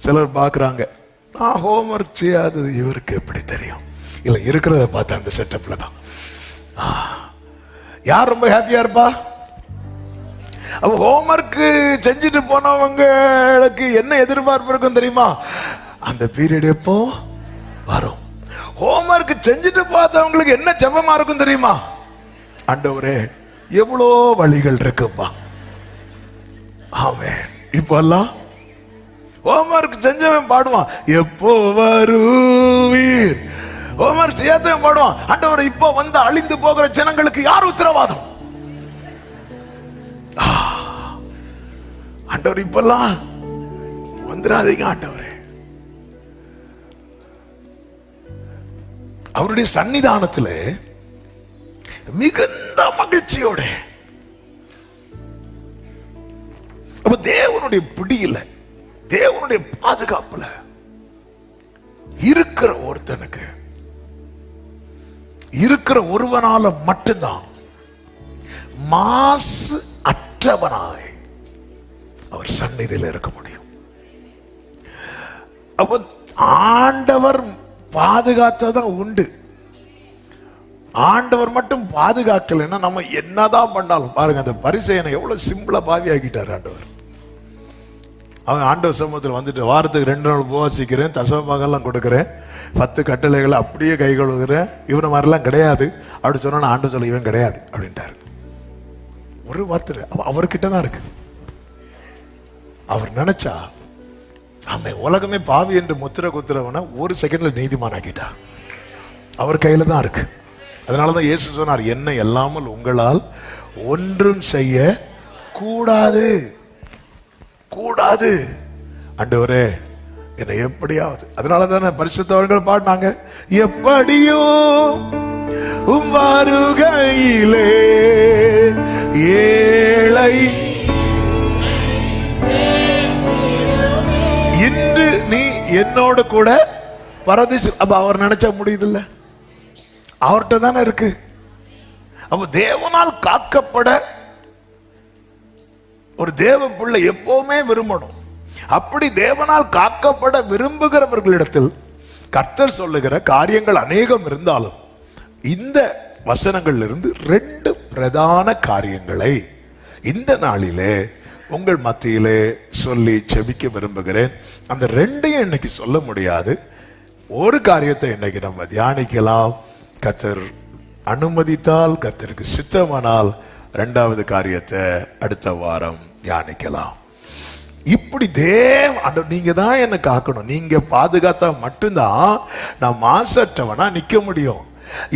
சிலர் பார்க்குறாங்க, நான் ஹோம்ஒர்க் செய்யாதது இவருக்கு எப்படி தெரியும்? இல்லை, இருக்கிறத பார்த்தா அந்த செட்டப்ல தான். யார் ரொம்ப ஹாப்பியா இருப்பா? அப்ப ஹோம்ஒர்க் செஞ்சுட்டு போனவங்களுக்கு என்ன எதிர்பார்ப்பு இருக்கும் தெரியுமா? அந்த பீரியட் எப்போ வரும்? ஹோம்ஒர்க் செஞ்சுட்டு பார்த்தவங்களுக்கு என்ன ஜெபமா இருக்கும் தெரியுமா? ஆண்டவரே, எவ்வளோ வழிகள் இருக்குப்பா. ஆமென். இப்பெல்லாம் ஹோம்ஒர்க் செஞ்சவன் பாடுவான், எப்போ வருவீர். ஹோம்ஒர்க் செய்யாதவன் பாடுவான், ஆண்டவரே இப்போ வந்து அழிந்து போகிற ஜனங்களுக்கு யார் உத்தரவாதம்? ஆண்டவர் இப்பெல்லாம் வந்துடாதீங்க ஆண்டவரே. அவருடைய சன்னிதானத்துல மிகுந்த மகிழ்ச்சியோட, அப்ப தேவனுடைய பிடியில, தேவனுடைய பாதுகாப்புல இருக்கிற ஒருத்தனுக்கு, இருக்கிற ஒருவனால மட்டும்தான் மாசு அற்றவனாய் அவர் சந்நிதியில் இருக்க முடியும். அப்ப ஆண்டவர் பாதுகாத்ததான் உண்டு. ஆண்டவர் மட்டும் பாதுகாக்கலைன்னா நம்ம என்னதான் பண்ணாலும், பாருங்க அந்த பரிசேயனை எவ்வளவு சிம்பிளா பாவி ஆக்கிட்டார் ஆண்டவர். அவன் ஆண்டவர் சமூகத்தில் வந்துட்டு, வாரத்துக்கு 2 நாள் உபவாசிக்கிறேன், தசமபாகம்லாம் கொடுக்குறேன், 10 கட்டளைகளை அப்படியே கை கழுவுகிறேன், இவனை மாதிரிலாம் கிடையாது அப்படி சொன்னா ஆண்டவர் சொல்ல, இவன் கிடையாது அப்படின்ட்டாரு. ஒரு வார்த்தை அவர்கிட்ட தான் இருக்கு. அவர் நினைச்சா அவன் உலகமே பாவி என்று முத்திர குத்துறவன 1 செகண்ட்ல நீதிமான் ஆக்கிட்டா. அவர் கையில தான் இருக்கு. அதனாலதான் இயேசு சொன்னார், என்ன எல்லாமல் உங்களால் ஒன்றும் செய்ய கூடாது கூடாது. ஆண்டவரே, என்னை எப்படியாவது. அதனாலதான் பரிசுத்தவர்கள் பாடினாங்க, எப்படியோ உம் வருகையிலே ஏழை இன்று நீ என்னோட கூட பரதேசி. அப்ப அவர் நினைச்சா முடியுதில்ல, அவர்கிட்ட தானே இருக்கு. அப்ப தேவனால் காக்கப்பட ஒரு தேவ பிள்ளை எப்பவுமே விரும்பணும். அப்படி தேவனால் காக்கப்பட விரும்புகிறவர்களிடத்தில் கர்த்தர் சொல்லுகிற காரியங்கள் அநேகம் இருந்தாலும், இந்த வசனங்கள்ல இருந்து 2 பிரதான காரியங்களை இந்த நாளிலே உங்கள் மத்தியிலே சொல்லி செபிக்க விரும்புகிறேன். அந்த 2ஐயும் இன்னைக்கு சொல்ல முடியாது. ஒரு காரியத்தை இன்னைக்கு நம்ம தியானிக்கலாம். கர்த்தர் அனுமதித்தால், கர்த்தருக்கு சித்தமானால் 2வது காரியத்தை அடுத்த வாரம் தியானிக்கலாம். இப்படி நீங்க தான் என்ன காக்கணும். நீங்க பாதுகாத்தா மட்டும்தான் நான் மாசற்றவனா நிக்க முடியும்.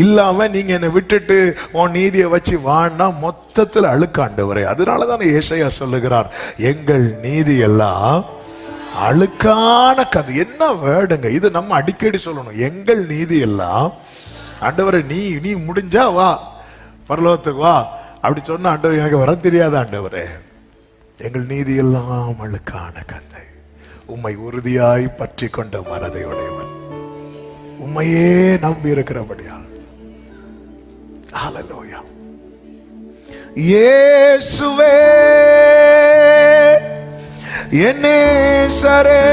இல்லாம நீங்க என்னை விட்டுட்டு உன் நீதியை வச்சு வான்னா மொத்தத்தில் அழுக்காண்டவரே. அதனாலதான் ஏசாயா சொல்லுகிறார், எங்கள் நீதி எல்லாம் அழுக்கான கதை. என்ன வேர்டுங்க இது, நம்ம அடிக்கடி சொல்லணும். எங்கள் நீதி எல்லாம், ஆண்டவரை நீ முடிஞ்சா வா பரலோகத்துக்கு வா அப்படி சொன்ன ஆண்டவர், எனக்கு வர தெரியாத ஆண்டவரே, எங்கள் நீதி எல்லாம் அழுக்கான கந்தை, உம்மை உறுதியாய் பற்றி கொண்ட மனதையுடையவன், உம்மையே நம்பி இருக்கிறபடியா. ஹல்லேலூயா. இயேசுவே என் நேசரே,